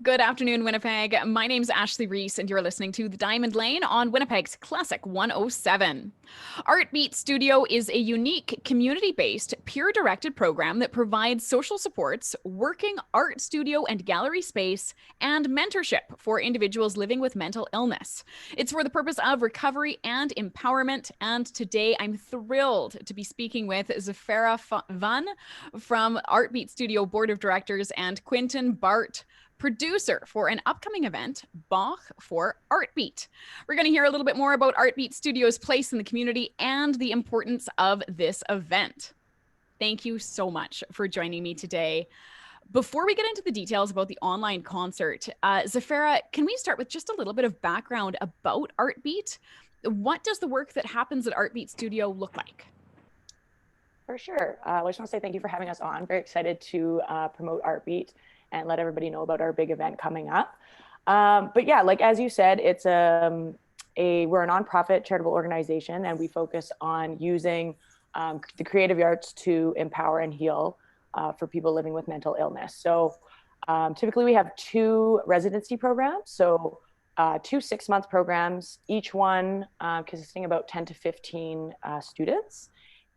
Good afternoon, Winnipeg. My name's Ashley Reese, and you're listening to The Diamond Lane on Winnipeg's Classic 107. Artbeat Studio is a unique community-based, peer-directed program that provides social supports, working art studio and gallery space, and mentorship for individuals living with mental illness. It's for the purpose of recovery and empowerment, and today I'm thrilled to be speaking with Zephyra from Artbeat Studio Board of Directors and Quintin, Bart, producer for an upcoming event, Bach for Artbeat. We're going to hear a little bit more about Artbeat Studio's place in the community and the importance of this event. Thank you so much for joining me today. Before we get into the details about the online concert, Zephyra, can we start with just a little bit of background about Artbeat? What does the work that happens at Artbeat Studio look like? For sure. I just want to say thank you for having us on. Very excited to promote Artbeat and let everybody know about our big event coming up. But yeah, like as you said, it's we're a nonprofit charitable organization, and we focus on using the creative arts to empower and heal for people living with mental illness. So typically we have 2 residency programs. So 2 6-month programs, each one consisting about 10 to 15 students.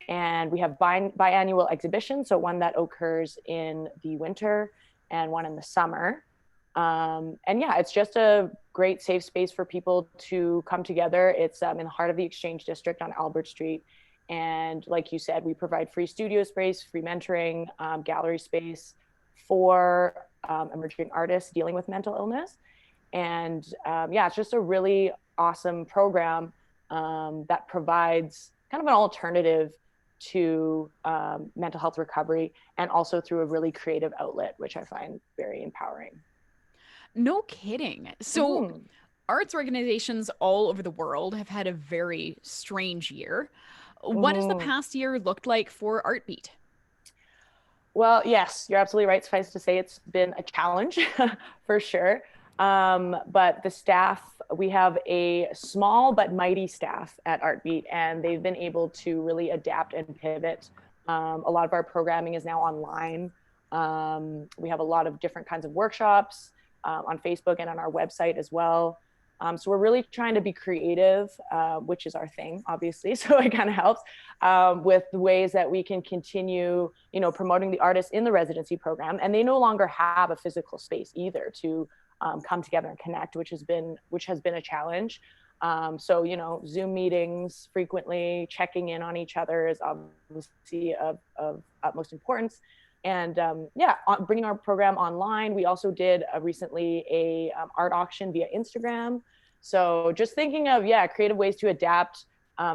And we have biannual exhibitions, so one that occurs in the winter and one in the summer. And yeah, it's just a great safe space for people to come together. It's in the heart of the Exchange District on Albert Street. And like you said, we provide free studio space, free mentoring, gallery space for emerging artists dealing with mental illness. And yeah, it's just a really awesome program that provides kind of an alternative to mental health recovery, and also through a really creative outlet, which I find very empowering. No kidding. So arts organizations all over the world have had a very strange year. What has the past year looked like for Artbeat? Well, yes, you're absolutely right. Suffice to say, it's been a challenge for sure. But the staff, we have a small but mighty staff at Artbeat, and they've been able to really adapt and pivot. A lot of our programming is now online. We have a lot of different kinds of workshops on Facebook and on our website as well. So we're really trying to be creative, which is our thing, obviously. So it kind of helps with the ways that we can continue, promoting the artists in the residency program. And they no longer have a physical space either to come together and connect, which has been a challenge. So, Zoom meetings frequently, checking in on each other is obviously of utmost importance. And yeah, bringing our program online. We also did recently a art auction via Instagram. So just thinking of, creative ways to adapt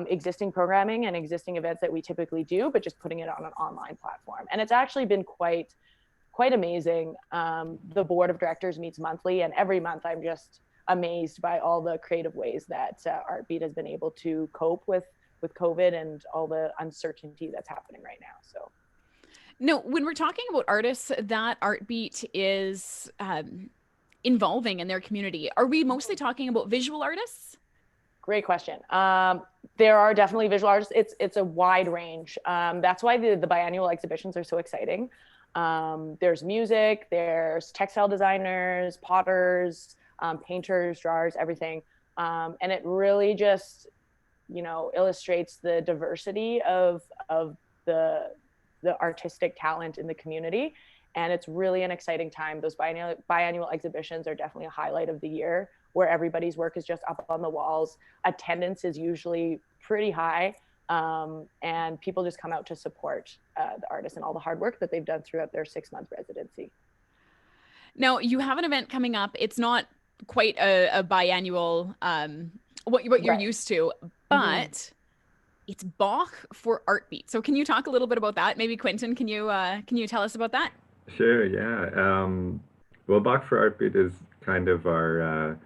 existing programming and existing events that we typically do, but just putting it on an online platform. And it's actually been quite amazing. The board of directors meets monthly, and every month I'm just amazed by all the creative ways that Artbeat has been able to cope with COVID and all the uncertainty that's happening right now. So. No, when we're talking about artists that Artbeat is involving in their community, are we mostly talking about visual artists? Great question. There are definitely visual artists. It's a wide range. That's why the biannual exhibitions are so exciting. There's music, there's textile designers, potters, painters, drawers, everything. And it really just, illustrates the diversity of the artistic talent in the community. And it's really an exciting time. Those biannual exhibitions are definitely a highlight of the year, where everybody's work is just up on the walls. Attendance is usually pretty high. And people just come out to support the artists and all the hard work that they've done throughout their 6-month residency. Now, you have an event coming up. It's not quite a biannual, what you're used to, but it's Bach for Artbeat. So can you talk a little bit about that? Maybe Quintin, can you tell us about that? Sure, yeah. Well, Bach for Artbeat is kind of our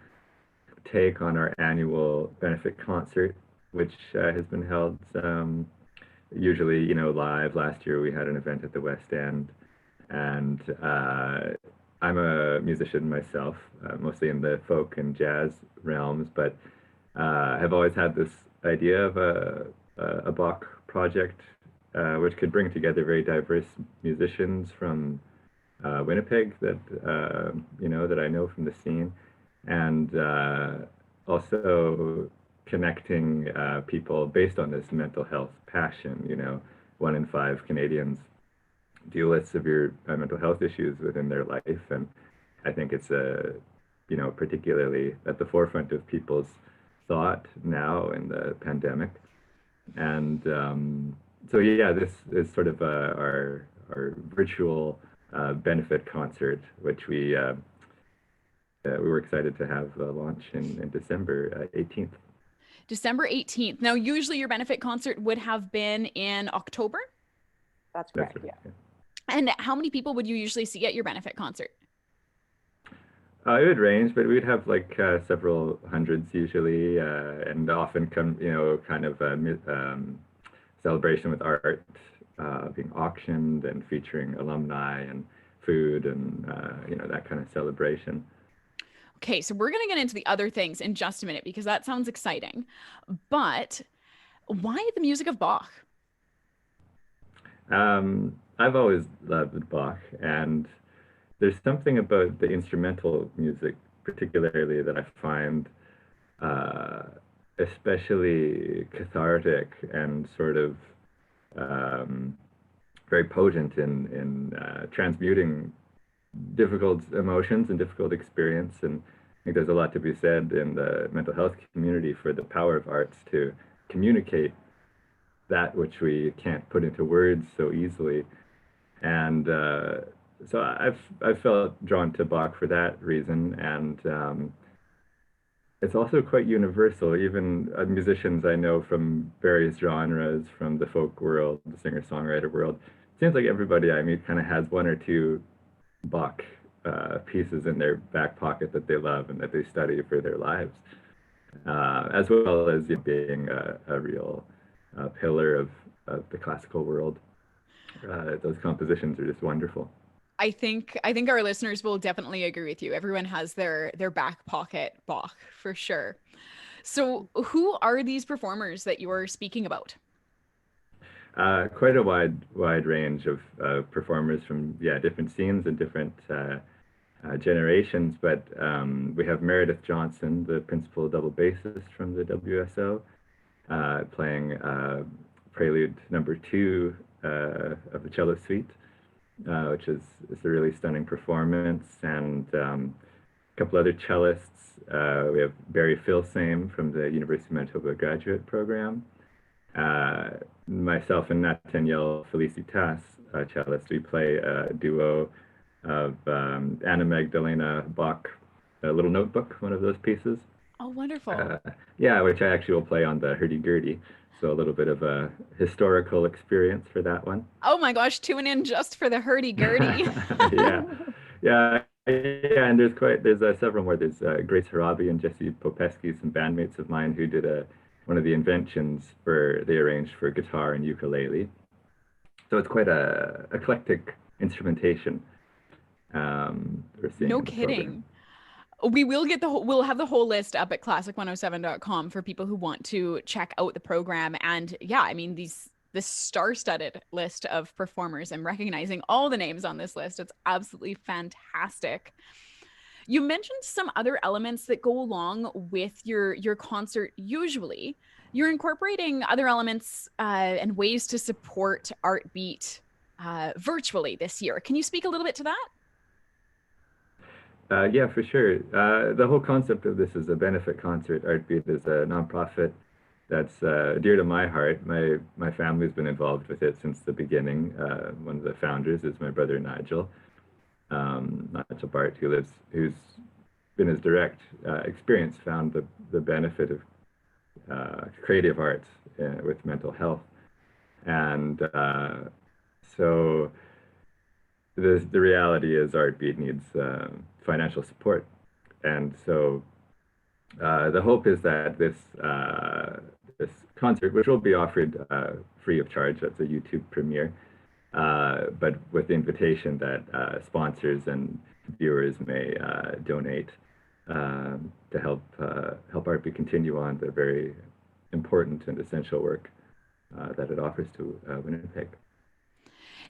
take on our annual benefit concert, which has been held usually, live. Last year we had an event at the West End, and I'm a musician myself, mostly in the folk and jazz realms, but have always had this idea of a Bach project, which could bring together very diverse musicians from Winnipeg that that I know from the scene, and also connecting people based on this mental health passion. 1 in 5 Canadians deal with severe mental health issues within their life, and I think it's particularly at the forefront of people's thought now in the pandemic. And so yeah, this is sort of our virtual benefit concert, which we were excited to have launch in December 18th. December 18th. Now, usually your benefit concert would have been in October? That's correct, Right, yeah. And how many people would you usually see at your benefit concert? It would range, but we'd have like several hundreds usually, and often come, kind of celebration with art being auctioned and featuring alumni and food and that kind of celebration. Okay, so we're going to get into the other things in just a minute because that sounds exciting. But why the music of Bach? I've always loved Bach, and there's something about the instrumental music, particularly, that I find especially cathartic and sort of very potent in transmuting difficult emotions and difficult experience. And I think there's a lot to be said in the mental health community for the power of arts to communicate that which we can't put into words so easily. And so I've felt drawn to Bach for that reason, and it's also quite universal. Even musicians I know from various genres, from the folk world, the singer-songwriter world, it seems like everybody I meet kind of has one or two Bach pieces in their back pocket that they love and that they study for their lives, as well as being a real pillar of the classical world. Those compositions are just wonderful. I think our listeners will definitely agree with you. Everyone has their back pocket Bach for sure. So who are these performers that you are speaking about? Quite a wide range of performers from different scenes and different generations. But we have Meredith Johnson, the principal double bassist from the WSO, playing Prelude number 2 of the cello suite, which is a really stunning performance. And a couple other cellists. We have Barry Filsame from the University of Manitoba graduate program. Myself and Nathaniel Felicitas, cellist, we play a duo of Anna Magdalena Bach, a Little Notebook, one of those pieces. Oh, wonderful. Which I actually will play on the hurdy-gurdy. So a little bit of a historical experience for that one. Oh my gosh, tune in just for the hurdy-gurdy. yeah. And there's several more. There's Grace Harabi and Jesse Popesky, some bandmates of mine who did one of the inventions they arranged for guitar and ukulele. So it's quite a eclectic instrumentation. No kidding. We'll have the whole list up at classic107.com for people who want to check out the program. And yeah, I mean, this star-studded list of performers and recognizing all the names on this list, it's absolutely fantastic. You mentioned some other elements that go along with your concert. Usually you're incorporating other elements and ways to support Artbeat virtually this year. Can you speak a little bit to that? Yeah, for sure. The whole concept of this is a benefit concert. Artbeat is a nonprofit that's dear to my heart. My family's been involved with it since the beginning. One of the founders is my brother Nigel Bart, who's been his direct experience, found the benefit of creative arts with mental health, and so the reality is Artbeat needs financial support, and so the hope is that this concert, which will be offered free of charge, that's a YouTube premiere, but with the invitation that sponsors and viewers may donate to help Artbeat continue on the very important and essential work that it offers to Winnipeg.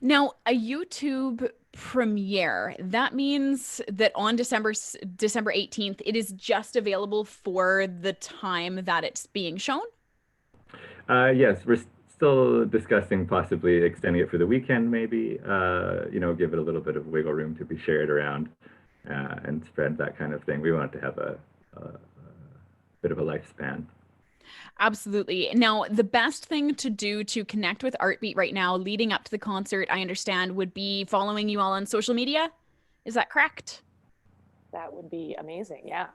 Now, a YouTube premiere. That means that on December 18th, it is just available for the time that it's being shown. Yes, we're still discussing possibly extending it for the weekend, maybe. Give it a little bit of wiggle room to be shared around and spread, that kind of thing. We want it to have a bit of a lifespan. Absolutely. Now, the best thing to do to connect with Artbeat right now, leading up to the concert, I understand, would be following you all on social media. Is that correct? That would be amazing. Yeah.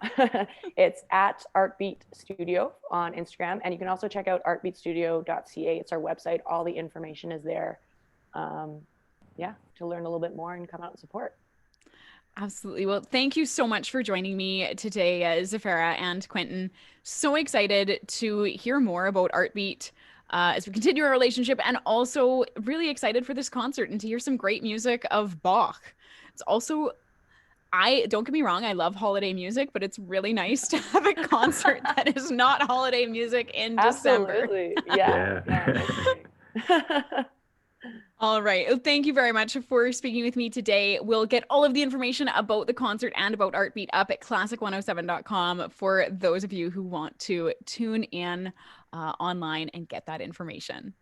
It's at Artbeat Studio on Instagram. And you can also check out artbeatstudio.ca. It's our website. All the information is there. To learn a little bit more and come out and support. Absolutely. Well, thank you so much for joining me today, Zephyra and Quintin. So excited to hear more about Artbeat as we continue our relationship, and also really excited for this concert and to hear some great music of Bach. It's also, don't get me wrong, I love holiday music, but it's really nice to have a concert that is not holiday music in December. Absolutely. Yeah. All right. Well, thank you very much for speaking with me today. We'll get all of the information about the concert and about Artbeat up at classic107.com for those of you who want to tune in online and get that information.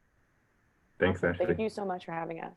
Thanks, Awesome. Ashley. Thank you so much for having us.